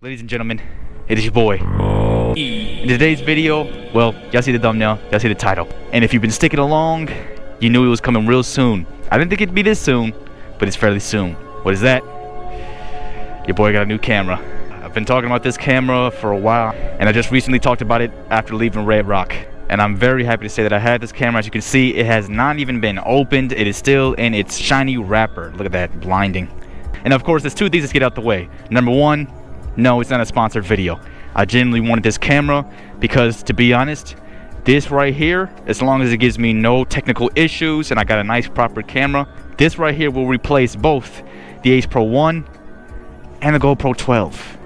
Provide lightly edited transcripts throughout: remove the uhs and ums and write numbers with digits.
Ladies and gentlemen, it is your boy. In today's video, well, y'all see the thumbnail, y'all see the title. And if you've been sticking along, you knew it was coming real soon. I didn't think it'd be this soon, but it's fairly soon. What is that? Your boy got a new camera. I've been talking about this camera for a while, and I just recently talked about it after leaving Red Rock. And I'm very happy to say that I had this camera. As you can see, it has not even been opened. It is still in its shiny wrapper. Look at that, blinding. And of course, there's two things to get out the way. Number one, no, it's not a sponsored video. I genuinely wanted this camera because, to be honest, this right here, as long as it gives me no technical issues and I got a nice proper camera, this right here will replace both the Ace Pro 1 and the GoPro 12.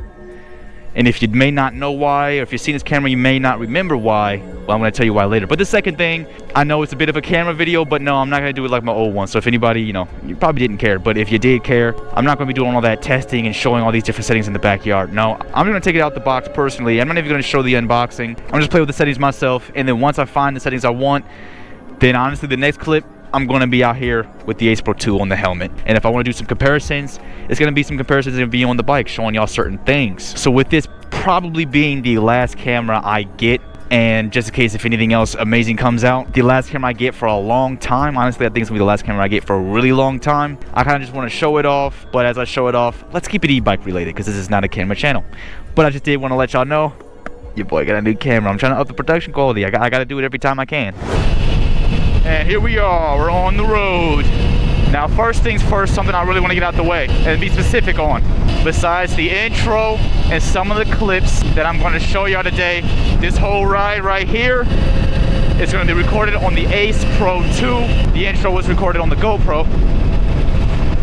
And if you may not know why, or if you've seen this camera, you may not remember why. Well, I'm going to tell you why later. But the second thing, I know it's a bit of a camera video, but no, I'm not going to do it like my old one. So if anybody, you probably didn't care. But if you did care, I'm not going to be doing all that testing and showing all these different settings in the backyard. No, I'm going to take it out the box personally. I'm not even going to show the unboxing. I'm just play with the settings myself. And then once I find the settings I want, then honestly, the next clip, I'm going to be out here with the Ace Pro 2 on the helmet. And if I want to do some comparisons, it's going to be some comparisons and be on the bike showing y'all certain things. So with this probably being the last camera I get, and just in case if anything else amazing comes out, the last camera I get for a long time, honestly I think it's going to be the last camera I get for a really long time. I kind of just want to show it off, but as I show it off, let's keep it e-bike related because this is not a camera channel. But I just did want to let y'all know, your boy got a new camera. I'm trying to up the production quality. I got to do it every time I can. And here we are, we're on the road. Now first things first, something I really want to get out the way and be specific on. Besides the intro and some of the clips that I'm going to show y'all today, this whole ride right here is going to be recorded on the Ace Pro 2. The intro was recorded on the GoPro,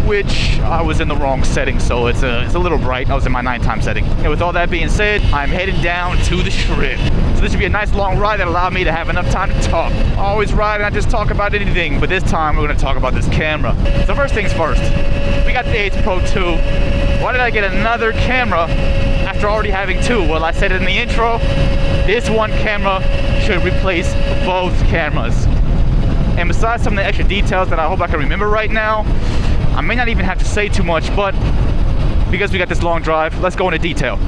which I was in the wrong setting, so it's a little bright. I was in my nighttime setting. And with all that being said, I'm heading down to the strip. So this should be a nice long ride that allowed me to have enough time to talk. I always ride and I just talk about anything, but this time we're gonna talk about this camera. So first things first, we got the Ace Pro 2. Why did I get another camera after already having two? Well, I said it in the intro, this one camera should replace both cameras. And besides some of the extra details that I hope I can remember right now, I may not even have to say too much, but because we got this long drive, let's go into detail.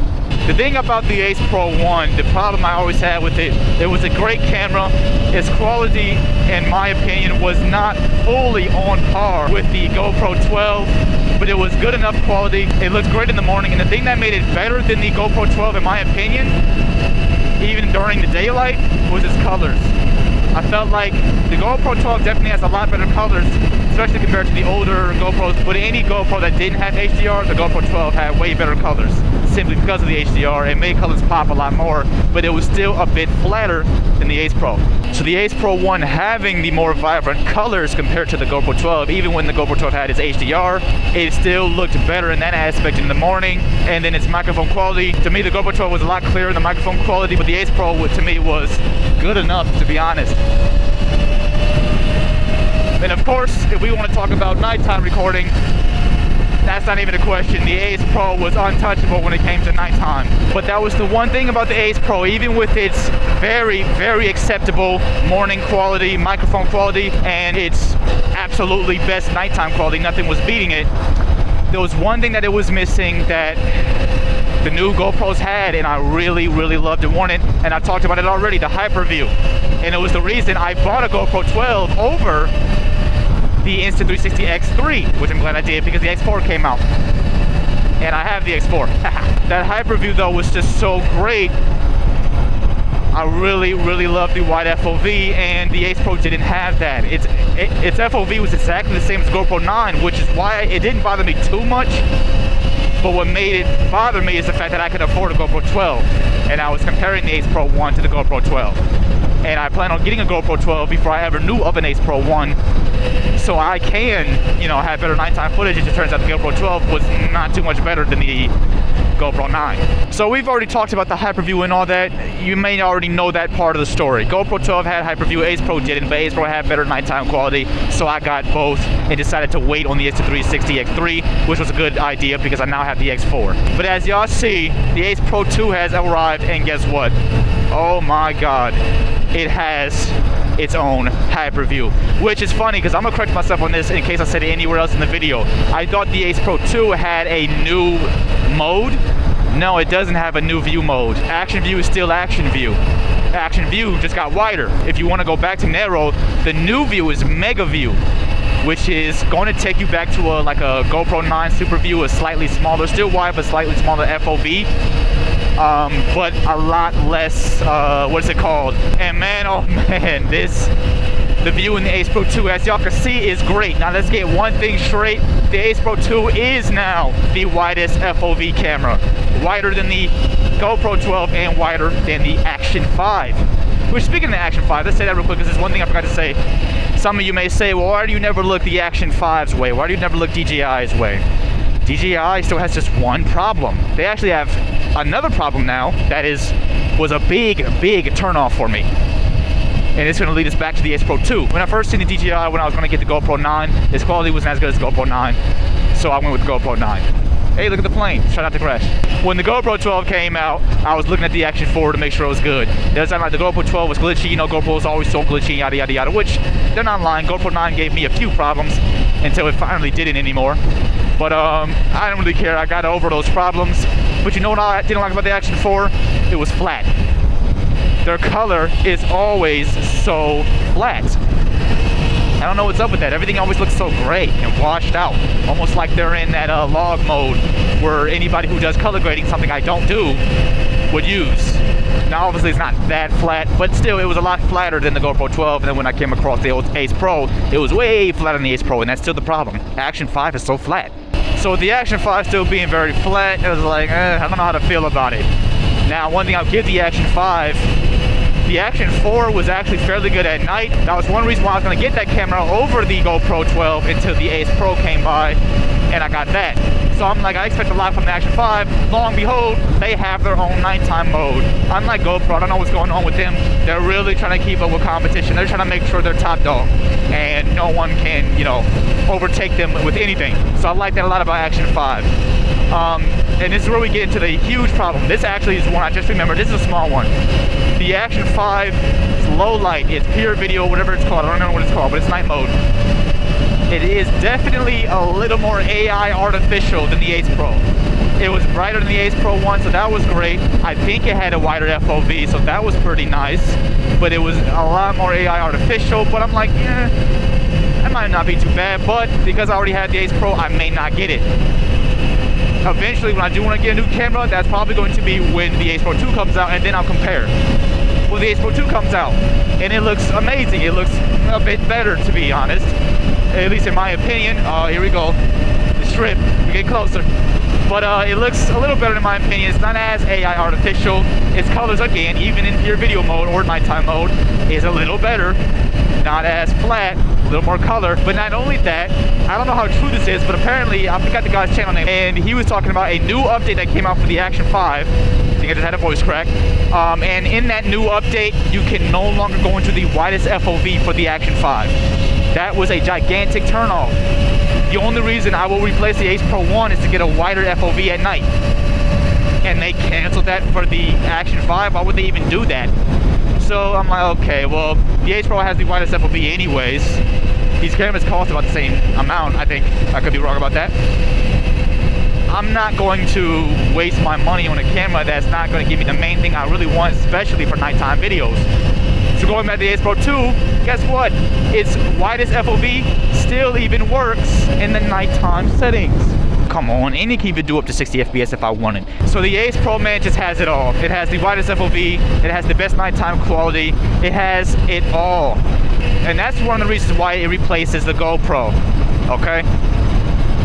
The thing about the Ace Pro 1, the problem I always had with it, it was a great camera. Its quality, in my opinion, was not fully on par with the GoPro 12, but it was good enough quality. It looked great in the morning, and the thing that made it better than the GoPro 12, in my opinion, even during the daylight, was its colors. I felt like the GoPro 12 definitely has a lot better colors, especially compared to the older GoPros. But any GoPro that didn't have HDR, the GoPro 12 had way better colors, simply because of the HDR. It made colors pop a lot more, but it was still a bit flatter than the Ace Pro. So the Ace Pro 1 having the more vibrant colors compared to the GoPro 12, even when the GoPro 12 had its HDR, it still looked better in that aspect in the morning. And then its microphone quality, to me the GoPro 12 was a lot clearer in the microphone quality, but the Ace Pro to me was good enough, to be honest. And of course, if we want to talk about nighttime recording, that's not even a question. The Ace Pro was untouchable when it came to nighttime. But that was the one thing about the Ace Pro, even with its very, very acceptable morning quality, microphone quality, and its absolutely best nighttime quality, nothing was beating it. There was one thing that it was missing that the new GoPros had, and I really, really loved and wanted, and I've talked about it already, the Hyperview. And it was the reason I bought a GoPro 12 over the Insta360 X3, which I'm glad I did because the X4 came out. And I have the X4. That Hyperview though was just so great. I really, really loved the wide FOV, and the Ace Pro didn't have that. Its FOV was exactly the same as GoPro 9, which is why it didn't bother me too much. But what made it bother me is the fact that I could afford a GoPro 12. And I was comparing the Ace Pro 1 to the GoPro 12. And I plan on getting a GoPro 12 before I ever knew of an Ace Pro 1. So I can, have better nighttime footage. It just turns out the GoPro 12 was not too much better than the GoPro 9. So we've already talked about the Hyperview and all that. You may already know that part of the story. GoPro 12 had Hyperview, Ace Pro didn't, but Ace Pro had better nighttime quality. So I got both and decided to wait on the Insta360 X3, which was a good idea because I now have the X4. But as y'all see, the Ace Pro 2 has arrived, and guess what? Oh my God, it has its own Hyperview, which is funny because I'm gonna correct myself on this in case I said it anywhere else in the video. I thought the Ace Pro 2 had a new mode No, it doesn't have a new view mode. Action view is still action view. Action view just got wider. If you want to go back to narrow, the new view is mega view, which is going to take you back to like a GoPro 9 Super View, a slightly smaller, still wide, but slightly smaller FOV. But a lot less, what is it called? And man, oh man, the view in the Ace Pro 2, as y'all can see, is great. Now let's get one thing straight. The Ace Pro 2 is now the widest FOV camera. Wider than the GoPro 12 and wider than the Action 5. Which, speaking of the Action 5, let's say that real quick because there's one thing I forgot to say. Some of you may say, well, why do you never look the Action 5's way? Why do you never look DJI's way? DJI still has just one problem. They actually have another problem now that was a big turnoff for me. And it's going to lead us back to the Ace Pro 2. When I first seen the DJI, when I was going to get the GoPro 9, its quality wasn't as good as the GoPro 9. So I went with the GoPro 9. Hey, look at the plane. Try not to crash. When the GoPro 12 came out, I was looking at the Action 4 to make sure it was good. There's time like the GoPro 12 was glitchy. You know, GoPro is always so glitchy, yada, yada, yada, which they're not lying. GoPro 9 gave me a few problems until it finally didn't anymore. But I don't really care. I got over those problems. But you know what I didn't like about the Action 4? It was flat. Their color is always so flat. I don't know what's up with that. Everything always looks so gray and washed out. Almost like they're in that log mode where anybody who does color grading, something I don't do, would use. Now obviously it's not that flat, but still it was a lot flatter than the GoPro 12. And then when I came across the old Ace Pro, it was way flatter than the Ace Pro, and that's still the problem. Action 5 is so flat. So with the Action 5 still being very flat, it was like, I don't know how to feel about it. Now, one thing I'll give the Action 5, the Action 4 was actually fairly good at night. That was one reason why I was going to get that camera over the GoPro 12 until the Ace Pro came by, and I got that. So I'm like, I expect a lot from the Action 5. Lo and behold, they have their own nighttime mode. Unlike GoPro, I don't know what's going on with them. They're really trying to keep up with competition. They're trying to make sure they're top dog, and no one can, you know, overtake them with anything. So I like that a lot about Action 5. And this is where we get into the huge problem. This actually is one I just remembered. This is a small one. The Action 5 is low light. It's pure video, whatever it's called. I don't remember what it's called, but it's night mode. It is definitely a little more AI artificial than the Ace Pro. It was brighter than the Ace Pro 1, so that was great. I think it had a wider FOV, so that was pretty nice. But it was a lot more AI artificial, but I'm like, that might not be too bad. But because I already had the Ace Pro, I may not get it. Eventually, when I do want to get a new camera, that's probably going to be when the Ace Pro 2 comes out, and then I'll compare. Well, the Ace Pro 2 comes out, and it looks amazing. It looks a bit better, to be honest. At least in my opinion. Here we go. The strip. We get closer. But it looks a little better in my opinion. It's not as AI artificial. Its colors, again, even in pure video mode or nighttime mode, is a little better. Not as flat, a little more color. But not only that, I don't know how true this is, but apparently, I forgot the guy's channel name, and he was talking about a new update that came out for the Action 5. I think I just had a voice crack. And in that new update, you can no longer go into the widest FOV for the Action 5. That was a gigantic turnoff. The only reason I will replace the Ace Pro 1 is to get a wider FOV at night. And they canceled that for the Action 5. Why would they even do that? So I'm like, okay, well, the Ace Pro has the widest FOV anyways. These cameras cost about the same amount, I think. I could be wrong about that. I'm not going to waste my money on a camera that's not going to give me the main thing I really want, especially for nighttime videos. So going back to the Ace Pro 2, guess what? Its widest FOV still even works in the nighttime settings. Come on, and it can even do up to 60 FPS if I wanted. So the Ace Pro, man, just has it all. It has the widest FOV, it has the best nighttime quality, it has it all. And that's one of the reasons why it replaces the GoPro, okay?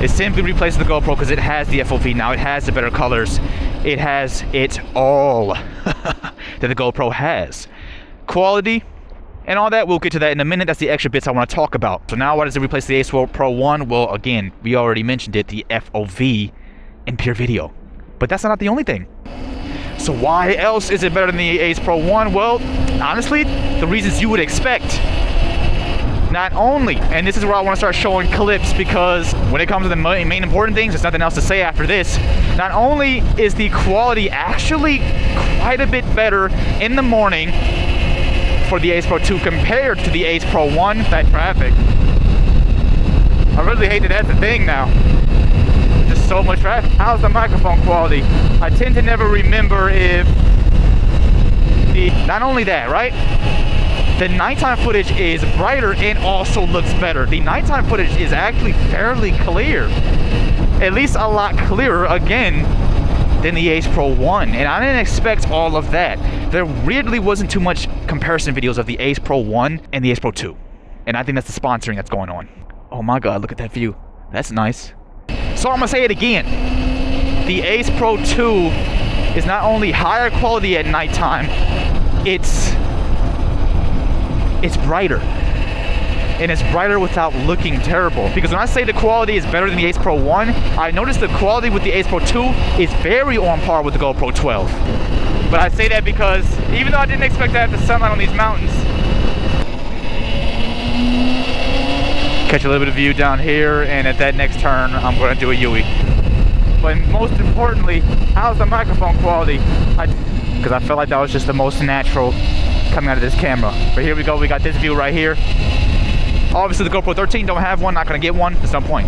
It simply replaces the GoPro because it has the FOV now, it has the better colors, it has it all that the GoPro has. Quality and all that, we'll get to that in a minute. That's the extra bits I want to talk about. So now why does it replace the Ace Pro 1? Well, again, we already mentioned it, the FOV in pure video. But that's not the only thing. So why else is it better than the Ace Pro 1? Well, honestly, the reasons you would expect. Not only, and this is where I want to start showing clips, because when it comes to the main important things, there's nothing else to say after this. Not only is the quality actually quite a bit better in the morning for the Ace Pro 2 compared to the Ace Pro 1. That traffic. I really hate that that's a thing now. Just so much traffic. How's the microphone quality? I tend to never remember if not only that, right? The nighttime footage is brighter and also looks better. The nighttime footage is actually fairly clear. At least a lot clearer, again, than the Ace Pro 1. And I didn't expect all of that. There really wasn't too much comparison videos of the Ace Pro 1 and the Ace Pro 2. And I think that's the sponsoring that's going on. Oh my God, look at that view. That's nice. So I'm gonna say it again. The Ace Pro 2 is not only higher quality at nighttime, it's brighter. And it's brighter without looking terrible. Because when I say the quality is better than the Ace Pro 1, I noticed the quality with the Ace Pro 2 is very on par with the GoPro 12. But I say that because even though I didn't expect to have the sunlight on these mountains, catch a little bit of view down here, and at that next turn, I'm gonna do a Yui. But most importantly, how's the microphone quality? Because I felt like that was just the most natural coming out of this camera. But here we go, we got this view right here. Obviously the GoPro 13 don't have one, not gonna get one, there's no point.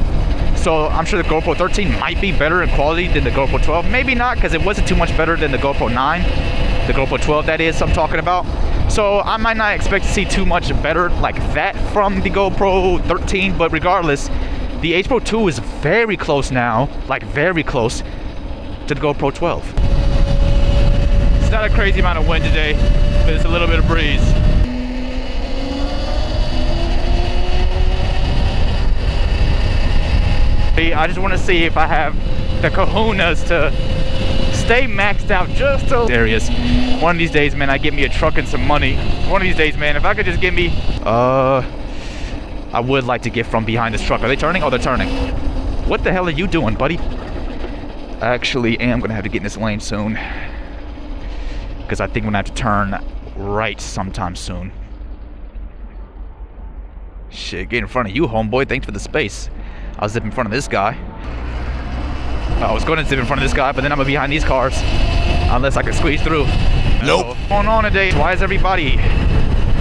So I'm sure the GoPro 13 might be better in quality than the GoPro 12. Maybe not, because it wasn't too much better than the GoPro 9. The GoPro 12, that is, I'm talking about. So I might not expect to see too much better like that from the GoPro 13, but regardless, the Ace Pro 2 is very close now, like very close to the GoPro 12. It's not a crazy amount of wind today, but it's a little bit of breeze. I just want to see if I have the kahunas to stay maxed out just so areas. One of these days, man, I get me a truck and some money. One of these days, man, if I could just get me I would like to get from behind this truck. Are they turning? Oh, they're turning. What the hell are you doing, buddy? I actually am gonna have to get in this lane soon, because I think I'm gonna have to turn right sometime soon. Shit, get in front of you, homeboy. Thanks for the space. I'll zip in front of this guy. I was going to zip in front of this guy, but then I'm gonna be behind these cars unless I can squeeze through. Nope. What's going on today? Why is everybody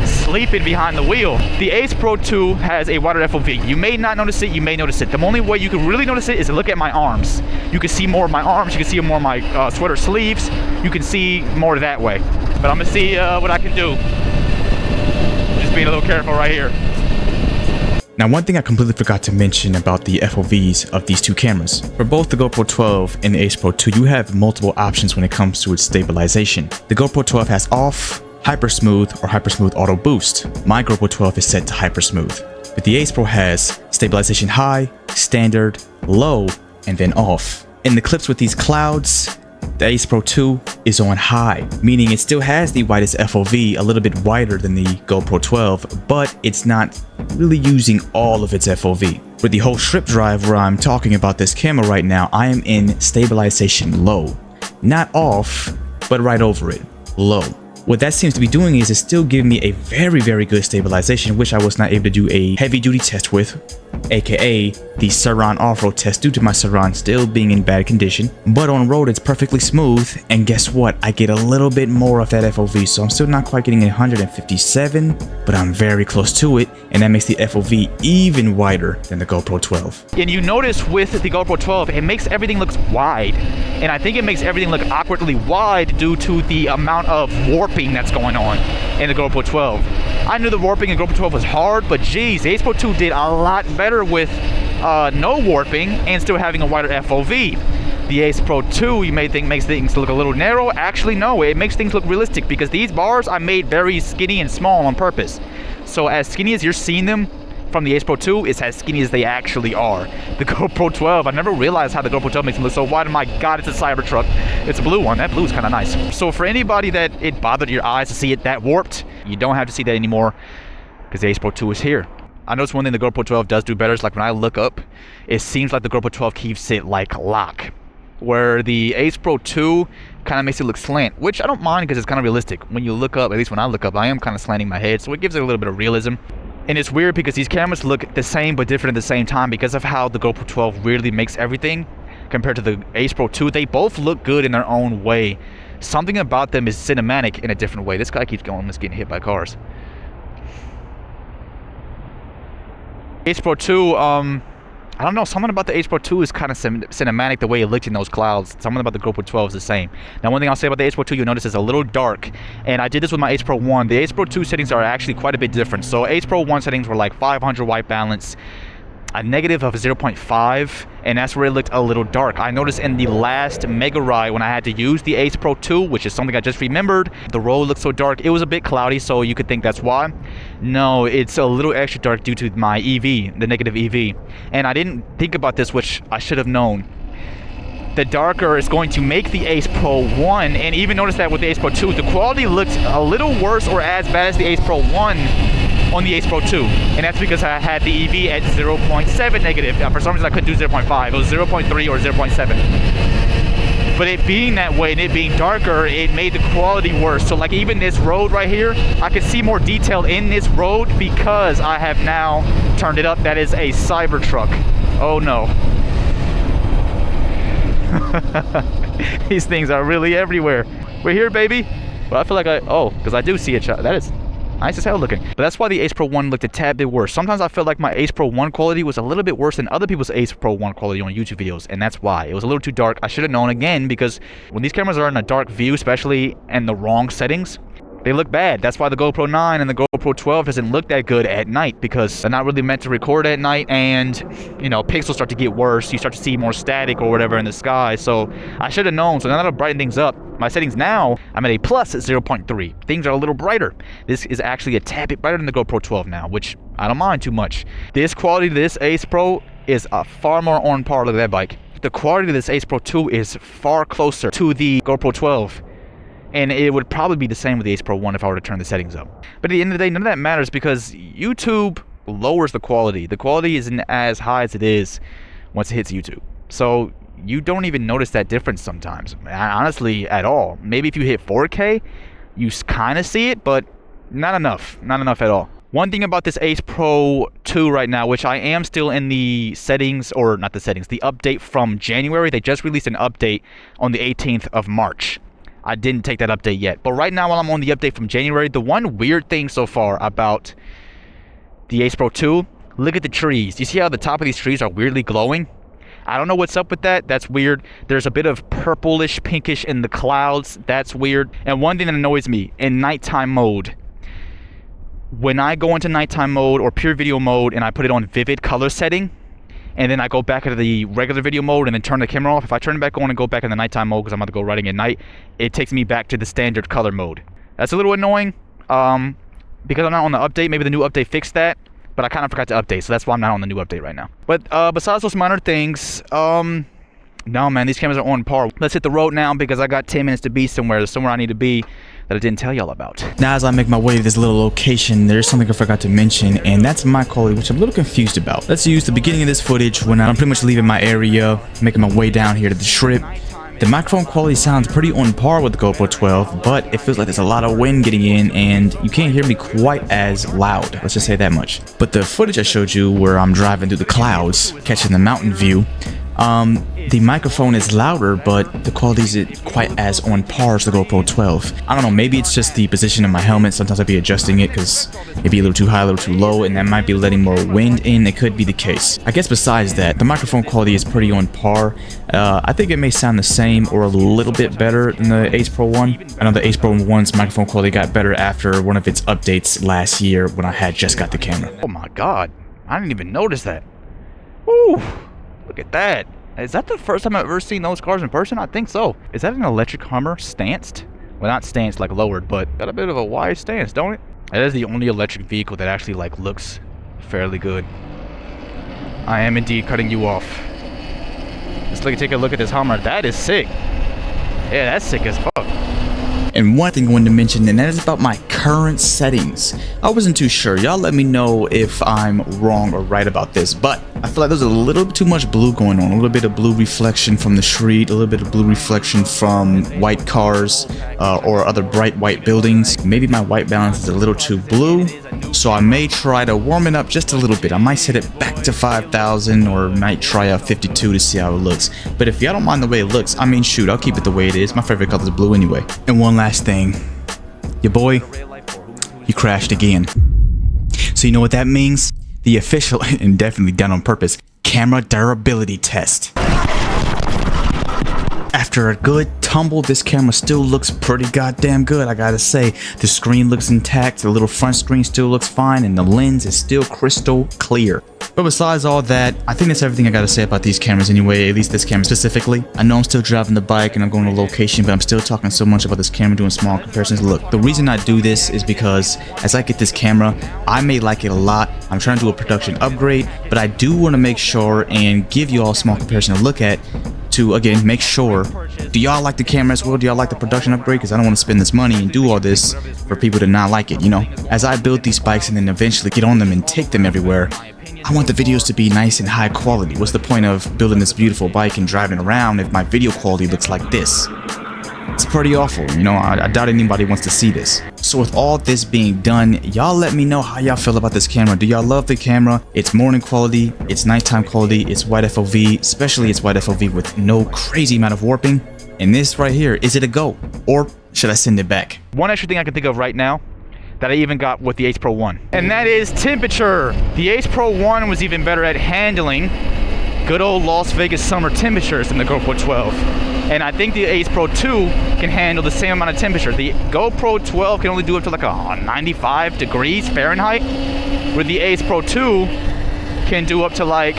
sleeping behind the wheel? The Ace Pro 2 has a wider FOV. You may not notice it, you may notice it. The only way you can really notice it is to look at my arms. You can see more of my arms, you can see more of my sweater sleeves. You can see more that way. But I'm gonna see what I can do. Just being a little careful right here. Now, one thing I completely forgot to mention about the FOVs of these two cameras. For both the GoPro 12 and the Ace Pro 2, you have multiple options when it comes to its stabilization. The GoPro 12 has off, hyper smooth, or hyper smooth auto boost. My GoPro 12 is set to hyper smooth. But the Ace Pro has stabilization high, standard, low, and then off. In the clips with these clouds, the Ace Pro 2 is on high, meaning it still has the widest FOV, a little bit wider than the GoPro 12, but it's not really using all of its FOV. With the whole strip drive where I'm talking about this camera right now, I am in stabilization low. Not off, but right over it, low. What that seems to be doing is it's still giving me a very, very good stabilization, which I was not able to do a heavy duty test with, aka the Saran off-road test due to my Saran still being in bad condition. But on road it's perfectly smooth, and guess what? I get a little bit more of that FOV, so I'm still not quite getting 157, but I'm very close to it, and that makes the FOV even wider than the GoPro 12. And you notice with the GoPro 12, it makes everything look wide. And I think it makes everything look awkwardly wide due to the amount of warping that's going on in the GoPro 12. I knew the warping in GoPro 12 was hard, but geez, the Ace Pro 2 did a lot better with no warping and still having a wider FOV. The Ace Pro 2, you may think makes things look a little narrow. Actually, no, it makes things look realistic because these bars I made very skinny and small on purpose. So as skinny as you're seeing them from the Ace Pro 2, it's as skinny as they actually are. The GoPro 12, I never realized how the GoPro 12 makes them look so wide. My God, it's a Cybertruck. It's a blue one. That blue is kind of nice. So for anybody that it bothered your eyes to see it that warped, you don't have to see that anymore because the Ace Pro 2 is here. I noticed one thing the GoPro 12 does do better is like when I look up, it seems like the GoPro 12 keeps it like lock. Where the Ace Pro 2 kind of makes it look slant, which I don't mind because it's kind of realistic. When you look up, at least when I look up, I am kind of slanting my head, so it gives it a little bit of realism. And it's weird because these cameras look the same but different at the same time because of how the GoPro 12 really makes everything compared to the Ace Pro 2. They both look good in their own way. Something about them is cinematic in a different way. This guy keeps going, almost getting hit by cars. Ace Pro 2, I don't know, something about the Ace Pro 2 is kind of cinematic the way it looked in those clouds. Something about the GoPro 12 is the same. Now, one thing I'll say about the Ace Pro 2, you'll notice it's a little dark. And I did this with my Ace Pro 1. The Ace Pro 2 settings are actually quite a bit different. So Ace Pro 1 settings were like 500 white balance, a negative of 0.5, and that's where it looked a little dark. I noticed in the last mega ride when I had to use the Ace Pro 2, which is something I just remembered, the road looked so dark. It was a bit cloudy, so you could think that's why. No, it's a little extra dark due to my EV, the negative EV. And I didn't think about this, which I should have known. The darker is going to make the Ace Pro 1, and even notice that with the Ace Pro 2, the quality looks a little worse or as bad as the Ace Pro 1 on the Ace Pro 2, and that's because I had the EV at 0.7 negative. For some reason I couldn't do 0.5, it was 0.3 or 0.7. But it being that way and it being darker, it made the quality worse. So like even this road right here, I could see more detail in this road because I have now turned it up. That is a Cybertruck. Oh no. These things are really everywhere. We're here, baby. But I feel like because I do see a child. That is nice as hell looking. But that's why the Ace Pro 1 looked a tad bit worse. Sometimes I feel like my Ace Pro 1 quality was a little bit worse than other people's Ace Pro 1 quality on YouTube videos, and that's why. It was a little too dark. I should have known again, because when these cameras are in a dark view, especially in the wrong settings, they look bad. That's why the GoPro 9 and the GoPro 12 doesn't look that good at night, because they're not really meant to record at night, and you know, pixels start to get worse. You start to see more static or whatever in the sky. So I should have known. So now that I've brightened things up, my settings now, I'm at a plus at 0.3. Things are a little brighter. This is actually a tad bit brighter than the GoPro 12 now, which I don't mind too much. This quality to this Ace Pro is far more on par. Look at that bike. The quality of this Ace Pro 2 is far closer to the GoPro 12. And it would probably be the same with the Ace Pro 1 if I were to turn the settings up. But at the end of the day, none of that matters, because YouTube lowers the quality. The quality isn't as high as it is once it hits YouTube. So you don't even notice that difference sometimes. Honestly, at all. Maybe if you hit 4K, you kind of see it, but not enough. Not enough at all. One thing about this Ace Pro 2 right now, which I am still in the settings, or not the settings, the update from January. They just released an update on the 18th of March. I didn't take that update yet. But right now, while I'm on the update from January, the one weird thing so far about the Ace Pro 2, look at the trees. You see how the top of these trees are weirdly glowing? I don't know what's up with that. That's weird. There's a bit of purplish, pinkish in the clouds. That's weird. And one thing that annoys me, in nighttime mode, when I go into nighttime mode or pure video mode and I put it on vivid color setting, and then I go back into the regular video mode and then turn the camera off, if I turn it back on and go back in the nighttime mode because I'm about to go riding at night, it takes me back to the standard color mode. That's a little annoying, because I'm not on the update. Maybe the new update fixed that, but I kind of forgot to update, so that's why I'm not on the new update right now. But besides those minor things, no man, these cameras are on par. Let's hit the road now, because I got 10 minutes to be somewhere. There's somewhere I need to be that I didn't tell y'all about. Now, as I make my way to this little location, there's something I forgot to mention, and that's mic quality, which I'm a little confused about. Let's use the beginning of this footage when I'm pretty much leaving my area, making my way down here to the strip. The microphone quality sounds pretty on par with the GoPro 12, but it feels like there's a lot of wind getting in, and you can't hear me quite as loud. Let's just say that much. But the footage I showed you where I'm driving through the clouds, catching the mountain view, the microphone is louder, but the quality isn't quite as on par as the GoPro 12. I don't know, maybe it's just the position of my helmet. Sometimes I'd be adjusting it because it'd be a little too high, a little too low, and that might be letting more wind in. It could be the case. I guess besides that, the microphone quality is pretty on par. I think it may sound the same or a little bit better than the Ace Pro 1. I know the Ace Pro 1's microphone quality got better after one of its updates last year when I had just got the camera. Oh my god, I didn't even notice that. Woo! Look at that. Is that the first time I've ever seen those cars in person? I think so. Is that an electric Hummer stanced? Well, not stanced like lowered, but got a bit of a wide stance, don't it? That is the only electric vehicle that actually like looks fairly good. I am indeed cutting you off. Let's take a look at this Hummer. That is sick. Yeah, that's sick as fuck. And one thing I wanted to mention, and that is about my current settings. I wasn't too sure. Y'all let me know if I'm wrong or right about this, but I feel like there's a little bit too much blue going on. A little bit of blue reflection from the street, a little bit of blue reflection from white cars or other bright white buildings. Maybe my white balance is a little too blue, so I may try to warm it up just a little bit. I might set it back to 5,000 or might try a 52 to see how it looks. But if y'all don't mind the way it looks, I mean, shoot, I'll keep it the way it is. My favorite color is blue anyway. And one last thing, your boy, you crashed again. So you know what that means? The official, and definitely done on purpose, camera durability test. After a good tumble, this camera still looks pretty goddamn good, I gotta say. The screen looks intact, the little front screen still looks fine, and the lens is still crystal clear. But besides all that, I think that's everything I gotta say about these cameras anyway, at least this camera specifically. I know I'm still driving the bike and I'm going to location, but I'm still talking so much about this camera, doing small comparisons. Look, the reason I do this is because as I get this camera, I may like it a lot. I'm trying to do a production upgrade, but I do want to make sure and give you all a small comparison to look at to, again, make sure, do y'all like the camera as well? Do y'all like the production upgrade? Because I don't want to spend this money and do all this for people to not like it, you know? As I build these bikes and then eventually get on them and take them everywhere, I want the videos to be nice and high quality. What's the point of building this beautiful bike and driving around if my video quality looks like this? It's pretty awful, you know? I doubt anybody wants to see this. So with all this being done, y'all let me know how y'all feel about this camera. Do y'all love the camera? It's morning quality, it's nighttime quality, it's wide FOV, especially it's wide FOV with no crazy amount of warping. And this right here, is it a go? Or should I send it back? One extra thing I can think of right now that I even got with the Ace Pro 1, and that is temperature. The Ace Pro 1 was even better at handling good old Las Vegas summer temperatures than the GoPro 12. And I think the Ace Pro 2 can handle the same amount of temperature. The GoPro 12 can only do up to like 95 degrees Fahrenheit, where the Ace Pro 2 can do up to like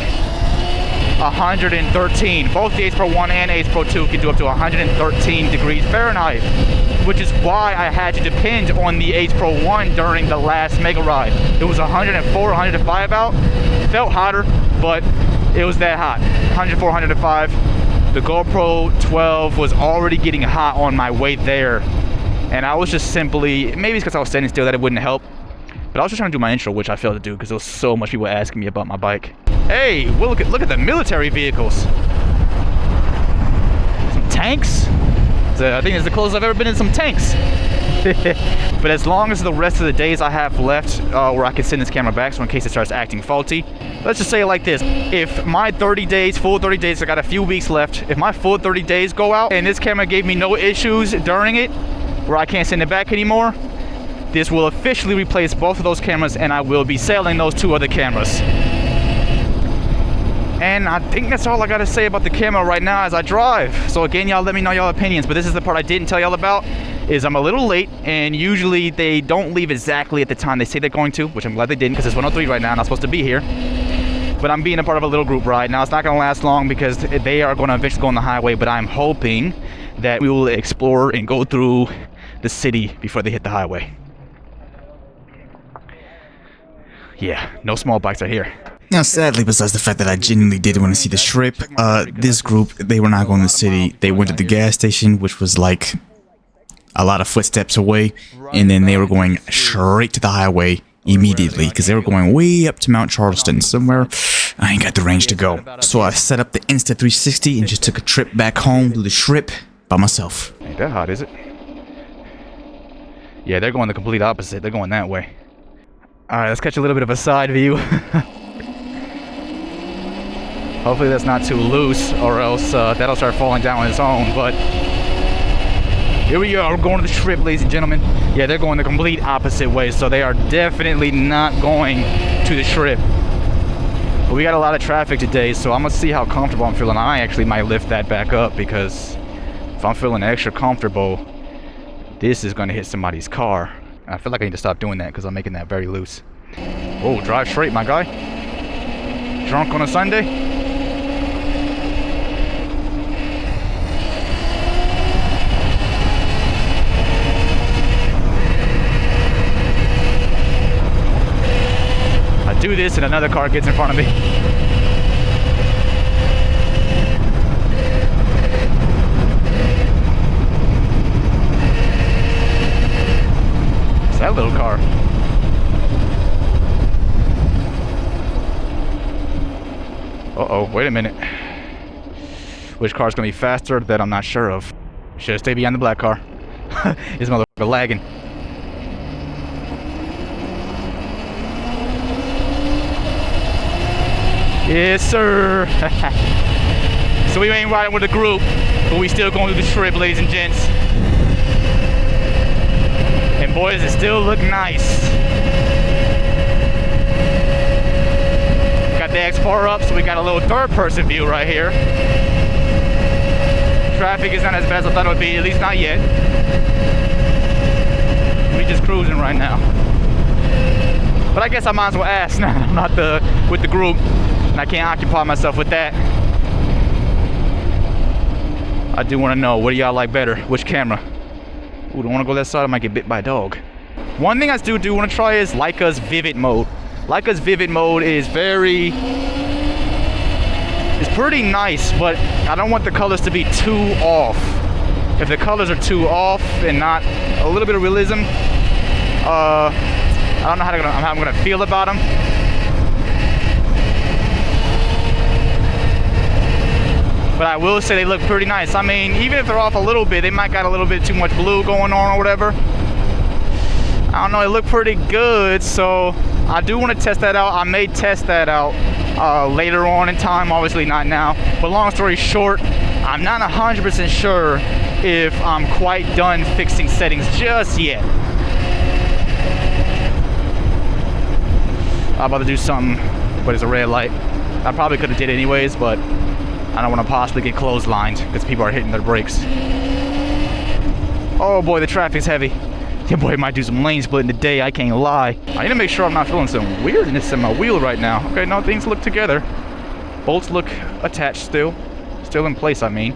113. Both the Ace Pro 1 and Ace Pro 2 can do up to 113 degrees Fahrenheit, which is why I had to depend on the Ace Pro 1 during the last mega ride. It was 104, 105 out. Felt hotter, but it was that hot. 104, 105. The GoPro 12 was already getting hot on my way there, and I was just simply, maybe it's because I was standing still that it wouldn't help, but I was just trying to do my intro, which I failed to do because there was so much people asking me about my bike. Hey, well, look at the military vehicles. Some tanks. I think it's the closest I've ever been in some tanks. But as long as the rest of the days I have left where I can send this camera back, so in case it starts acting faulty, let's just say it like this. If my 30 days, full 30 days, I got a few weeks left, if my full 30 days go out and this camera gave me no issues during it, where I can't send it back anymore, this will officially replace both of those cameras and I will be selling those two other cameras. And I think that's all I gotta say about the camera right now as I drive. So again, y'all let me know y'all opinions, but this is the part I didn't tell y'all about, is I'm a little late, and usually they don't leave exactly at the time they say they're going to, which I'm glad they didn't because it's 103 right now and I'm supposed to be here. But I'm being a part of a little group ride. Now it's not gonna last long because they are gonna eventually go on the highway, but I'm hoping that we will explore and go through the city before they hit the highway. Yeah, no small bikes are here. Now, sadly, besides the fact that I genuinely did want to see the trip, this group, they were not going to the city. They went to the gas station, which was like a lot of footsteps away, and then they were going straight to the highway immediately because they were going way up to Mount Charleston, somewhere I ain't got the range to go. So I set up the Insta360 and just took a trip back home, do the trip by myself. Ain't that hot, is it? Yeah, they're going the complete opposite. They're going that way. Alright, let's catch a little bit of a side view. Hopefully that's not too loose, or else that'll start falling down on its own, but here we are, we're going to the strip, ladies and gentlemen. Yeah, they're going the complete opposite way, so they are definitely not going to the strip. But we got a lot of traffic today, so I'm gonna see how comfortable I'm feeling. I actually might lift that back up, because if I'm feeling extra comfortable, this is gonna hit somebody's car. I feel like I need to stop doing that, because I'm making that very loose. Oh, drive straight, my guy. Drunk on a Sunday? Do this and another car gets in front of me. It's that little car. Uh-oh, wait a minute. Which car's gonna be faster? That I'm not sure of. Should have stayed behind the black car. This motherfucker lagging. Yes, sir. So we ain't riding with a group, but we still going through the strip, ladies and gents. And boys, it still look nice. Got the X4 up, so we got a little third-person view right here. Traffic is not as bad as I thought it would be, at least not yet. We just cruising right now. But I guess I might as well ask now. I'm not with the group, and I can't occupy myself with that. I do want to know, what do y'all like better? Which camera? Ooh, don't want to go that side, I might get bit by a dog. One thing I do want to try is Leica's Vivid mode. Leica's Vivid mode is it's pretty nice, but I don't want the colors to be too off. If the colors are too off and not a little bit of realism, I don't know how I'm gonna feel about them. But I will say they look pretty nice. I mean, even if they're off a little bit, they might got a little bit too much blue going on or whatever. I don't know, it looked pretty good, so I do want to test that out. I may test that out later on in time, obviously not now. But long story short, I'm not 100% sure if I'm quite done fixing settings just yet. I'm about to do something, but it's a red light. I probably could have did it anyways, but I don't want to possibly get clotheslined because people are hitting their brakes. Oh boy, the traffic's heavy. Yeah, boy, I might do some lane splitting today, I can't lie. I need to make sure I'm not feeling some weirdness in my wheel right now. Okay, no, things look together. Bolts look attached still. Still in place, I mean.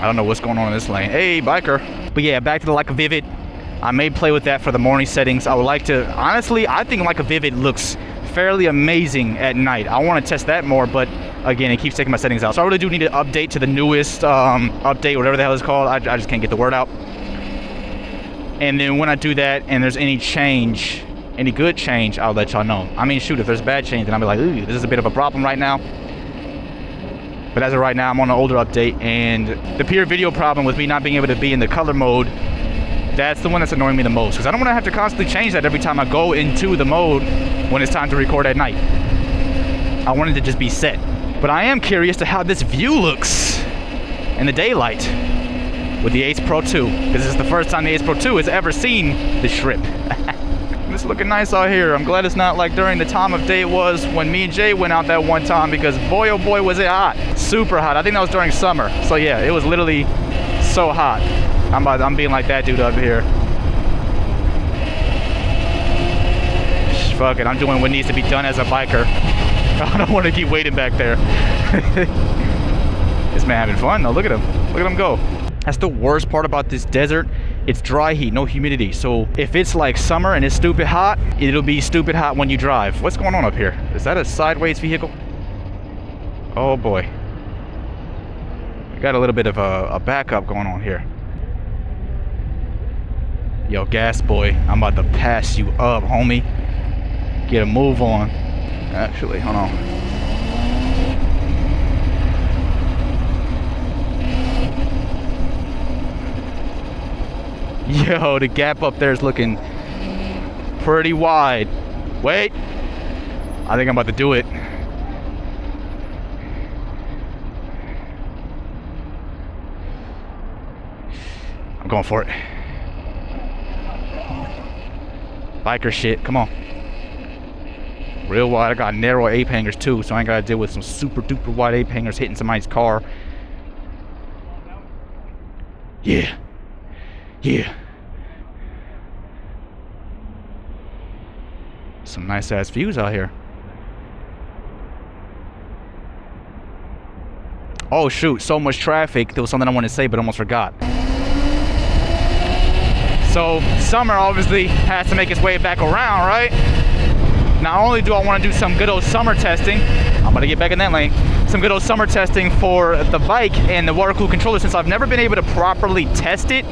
I don't know what's going on in this lane. Hey, biker. But yeah, back to the Leica Vivid. I may play with that for the morning settings. I would like to, honestly, I think Leica Vivid looks fairly amazing at night. I want to test that more, but again, it keeps taking my settings out. So I really do need to update to the newest update, whatever the hell it's called. I just can't get the word out. And then when I do that and there's any change, any good change, I'll let y'all know. I mean, shoot, if there's bad change, then I'll be like, ooh, this is a bit of a problem right now. But as of right now, I'm on an older update, and the pure video problem with me not being able to be in the color mode, that's the one that's annoying me the most, because I don't want to have to constantly change that every time I go into the mode when it's time to record at night. I want it to just be set. But I am curious to how this view looks in the daylight with the Ace Pro 2, because this is the first time the Ace Pro 2 has ever seen the Shrip. It's looking nice out here. I'm glad it's not like during the time of day it was when me and Jay went out that one time, because boy oh boy was it hot. Super hot. I think that was during summer. So yeah, it was literally so hot. I'm being like that dude up here. Fuck it, I'm doing what needs to be done as a biker. I don't want to keep waiting back there. This man having fun though. Look at him. Look at him go. That's the worst part about this desert. It's dry heat, no humidity. So if it's like summer and it's stupid hot, it'll be stupid hot when you drive. What's going on up here? Is that a sideways vehicle? Oh boy. We got a little bit of a backup going on here. Yo, gas boy, I'm about to pass you up, homie. Get a move on. Actually, hold on. Yo, the gap up there is looking pretty wide. Wait. I think I'm about to do it. I'm going for it. Biker shit, come on. Real wide. I got narrow ape hangers too, so I ain't gotta deal with some super duper wide ape hangers hitting somebody's car. Yeah. Yeah. Some nice ass views out here. Oh shoot, so much traffic. There was something I wanted to say but almost forgot. So summer obviously has to make its way back around, right? Not only do I want to do some good old summer testing, I'm gonna get back in that lane, some good old summer testing for the bike and the water-cooled controller. Since I've never been able to properly test it,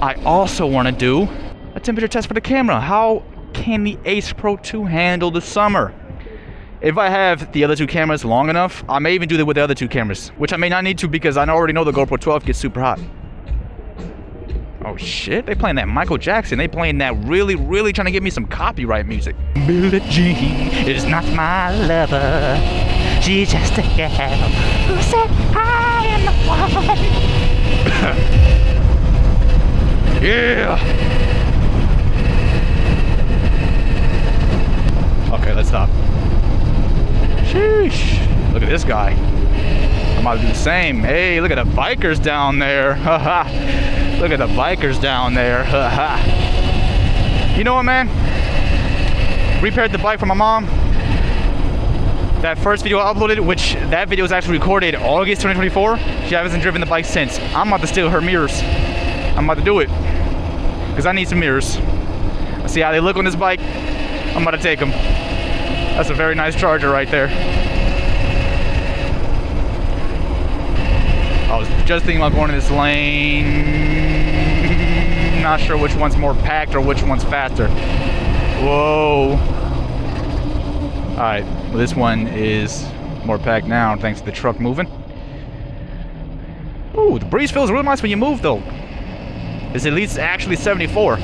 I also want to do a temperature test for the camera. How can the Ace Pro 2 handle the summer? If I have the other two cameras long enough, I may even do that with the other two cameras, which I may not need to because I already know the GoPro 12 gets super hot. Oh shit, they playing that Michael Jackson. They playing that really trying to give me some copyright music. Billie Jean is not my lover. She's just a girl who said I am the one. Yeah. Okay, let's stop. Sheesh. Look at this guy. I'm about to do the same. Hey, look at the bikers down there. Look at the bikers down there. You know what, man? Repaired the bike for my mom. That first video I uploaded, which that video was actually recorded August 2024. She hasn't driven the bike since. I'm about to steal her mirrors. I'm about to do it. Because I need some mirrors. Let's see how they look on this bike. I'm about to take them. That's a very nice Charger right there. I was just thinking about going in this lane. Not sure which one's more packed or which one's faster. Whoa. Alright, well, this one is more packed now thanks to the truck moving. Ooh, the breeze feels real nice when you move though. It's at least actually 74.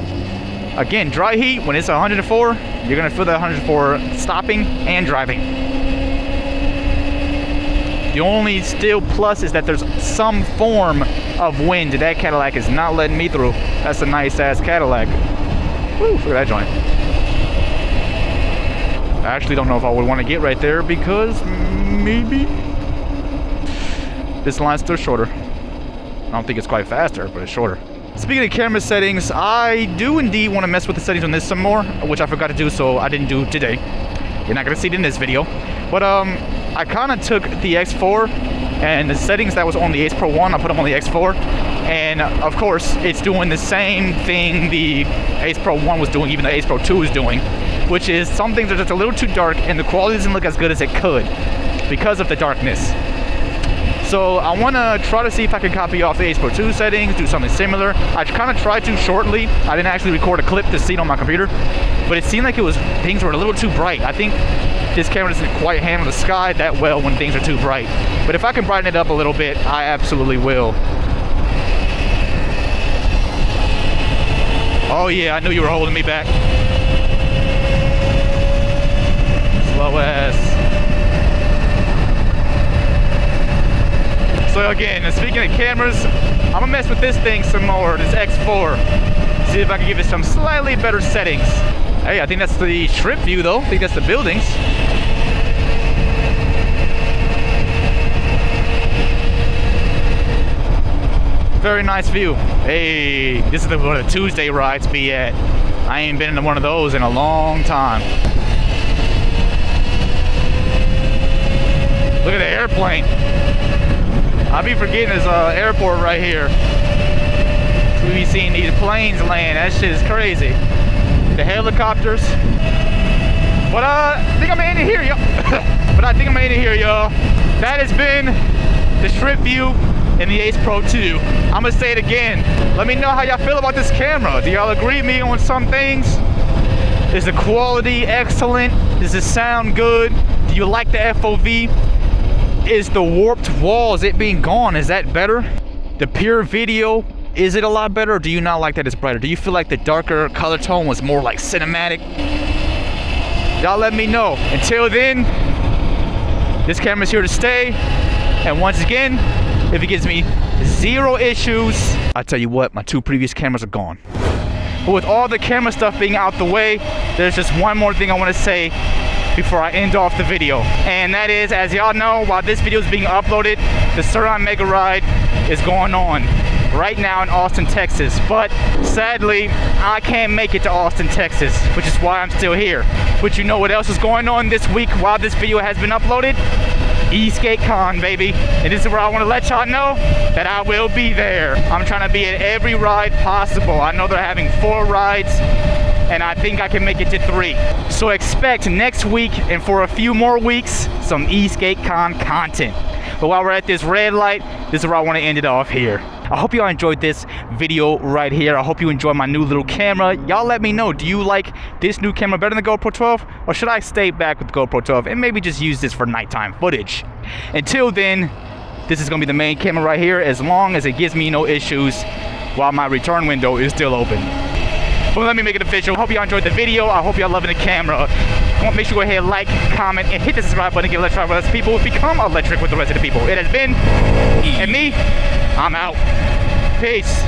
Again, dry heat, when it's 104, you're gonna feel that 104 stopping and driving. The only still plus is that there's some form of wind. That Cadillac is not letting me through. That's a nice ass Cadillac. Woo, look at that joint. I actually don't know if I would want to get right there because maybe this line's still shorter. I don't think it's quite faster, but it's shorter. Speaking of camera settings, I do indeed want to mess with the settings on this some more, which I forgot to do, so I didn't do today. You're not going to see it in this video. But I kind of took the X4 and the settings that was on the Ace Pro 1, I put them on the X4. And of course, it's doing the same thing the Ace Pro 1 was doing, even the Ace Pro 2 is doing, which is some things are just a little too dark and the quality doesn't look as good as it could because of the darkness. So I want to try to see if I can copy off the Ace Pro 2 settings, do something similar. I kind of tried to shortly. I didn't actually record a clip to see it on my computer, but it seemed like things were a little too bright. I think this camera doesn't quite handle the sky that well when things are too bright. But if I can brighten it up a little bit, I absolutely will. Oh yeah, I knew you were holding me back. Slow ass. So again, speaking of cameras, I'm gonna mess with this thing some more, this X4. See if I can give it some slightly better settings. Hey, I think that's the strip view though. I think that's the buildings. Very nice view. Hey, this is where the Tuesday rides be at. I ain't been in one of those in a long time. Look at the airplane. I be forgetting there's an airport right here. So we be seeing these planes land. That shit is crazy. The helicopters. But I think I'm gonna end it here, y'all. That has been the strip view in the Ace Pro 2. I'm gonna say it again. Let me know how y'all feel about this camera. Do y'all agree with me on some things? Is the quality excellent? Does it sound good? Do you like the FOV? Is the warped walls, it being gone, is that better? The pure video, is it a lot better, or do you not like that it's brighter? Do you feel like the darker color tone was more like cinematic? Y'all let me know. Until then, this camera's here to stay. And once again, if it gives me 0 issues, I tell you what, my 2 previous cameras are gone. But with all the camera stuff being out the way, there's just one more thing I want to say before I end off the video. And that is, as y'all know, while this video is being uploaded, the Sur-Ron Mega Ride is going on right now in Austin, Texas. But sadly, I can't make it to Austin, Texas, which is why I'm still here. But you know what else is going on this week while this video has been uploaded? Eastgate Con, baby. And this is where I want to let y'all know that I will be there. I'm trying to be at every ride possible. I know they're having 4 rides, and I think I can make it to 3. So expect next week and for a few more weeks some Eastgate Con content. But while we're at this red light, this is where I want to end it off here. I hope y'all enjoyed this video right here. I hope you enjoyed my new little camera. Y'all let me know, do you like this new camera better than the GoPro 12? Or should I stay back with the GoPro 12 and maybe just use this for nighttime footage? Until then, this is going to be the main camera right here as long as it gives me no issues while my return window is still open. Well, let me make it official. Hope y'all enjoyed the video. I hope y'all loving the camera. Make sure you go ahead, like, comment, and hit the subscribe button. Get electrified with us people. Become electric with the rest of the people. It has been, and me, I'm out. Peace.